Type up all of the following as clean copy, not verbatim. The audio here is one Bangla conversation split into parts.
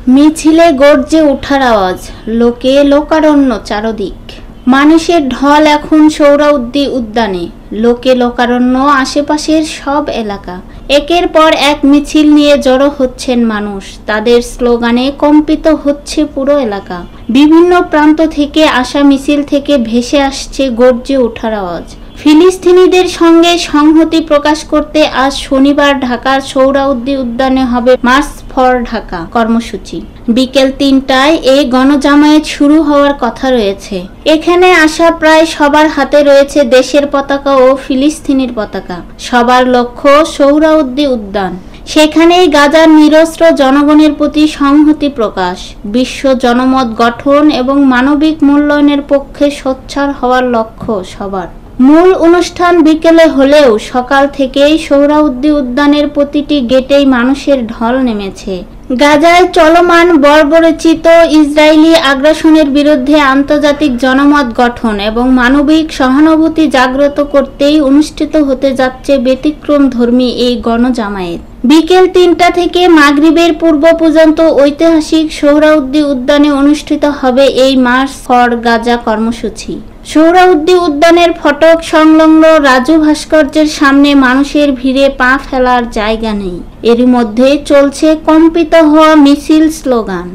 মিছিলে গর্জে ওঠার আওয়াজ, লোকে লোকারণ্য চারদিক। মানুষের ঢল এখন সোহরাওয়ার্দী উদ্যানে, লোকে লোকারণ্য আশেপাশের সব এলাকা। একের পর এক মিছিল নিয়ে জড়ো হচ্ছেন মানুষ, তাদের স্লোগানে কম্পিত হচ্ছে পুরো এলাকা। বিভিন্ন প্রান্ত থেকে আসা মিছিল থেকে ভেসে আসছে গর্জে ওঠার আওয়াজ। ফিলিস্তিনিদের সঙ্গে সংহতি প্রকাশ করতে আজ শনিবার ঢাকার সোহরাওয়ার্দী উদ্যানে হবে মার্চ ফর ঢাকা কর্মসূচি। বিকেল ৩টায় এই গণজামায়াত শুরু হওয়ার কথা রয়েছে। এখানে আসা প্রায় সবার হাতে রয়েছে দেশের পতাকা ও ফিলিস্তিনের পতাকা। সবার লক্ষ্য সোহরাওয়ার্দী উদ্যান। সেখানেই গাজার নিরস্ত্র জনগণের প্রতি সংহতি প্রকাশ, বিশ্ব জনমত গঠন এবং মানবিক মূল্যায়নের পক্ষে সোচ্চার হওয়ার লক্ষ্য সবার। মূল অনুষ্ঠান বিকেলে হলেও সকাল থেকেই সোহরাওয়ার্দী উদ্যানের প্রতিটি গেটেই মানুষের ঢল নেমেছে। গাজায় চলমান বর্বরোচিত ইসরায়েলি আগ্রাসনের বিরুদ্ধে আন্তর্জাতিক জনমত গঠন এবং মানবিক সহানুভূতি জাগ্রত করতেই অনুষ্ঠিত হতে যাচ্ছে ব্যতিক্রমধর্মী এই গণজামায়াত। বিকেল ৩টা থেকে মাগরিবের পূর্ব পর্যন্ত ঐতিহাসিক সোহরাওয়ার্দী উদ্যানে অনুষ্ঠিত হবে এই মার্চ ফর গাজা কর্মসূচি। সোহরাওয়ার্দী উদ্যানের ফটক সংলগ্ন রাজু ভাস্কর্যের সামনে মানুষের ভিড়ে পা ফেলার জায়গা নেই। এরই মধ্যে চলছে কম্পিত হওয়া মিছিল স্লোগান।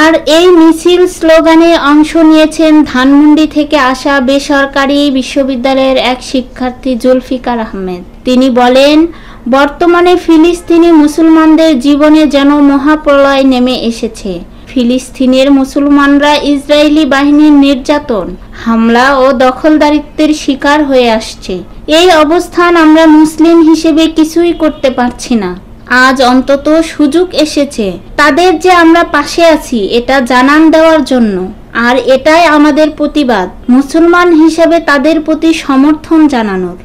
আর এই মিছিল স্লোগানে অংশ নিয়েছেন ধানমন্ডি থেকে আসা বেসরকারি বিশ্ববিদ্যালয়ের এক শিক্ষার্থী জুলফিকার আহমেদ। তিনি বলেন, বর্তমানে ফিলিস্তিনি মুসলমানদের জীবনে যেন মহাপ্রলয় নেমে এসেছে। ফিলিস্তিনের মুসলমানরা ইসরায়েলি বাহিনীর নির্যাতন, হামলা ও দখলদারিত্বের শিকার হয়ে আসছে। এই অবস্থান আমরা মুসলিম হিসেবে কিছুই করতে পারছি না। আজ অন্তত সুযোগ এসেছে তাদের যে আমরা পাশে আছি এটা জানান দেওয়ার জন্য। আর এটাই আমাদের প্রতিবাদ, মুসলমান হিসেবে তাদের প্রতি সমর্থন জানানোর।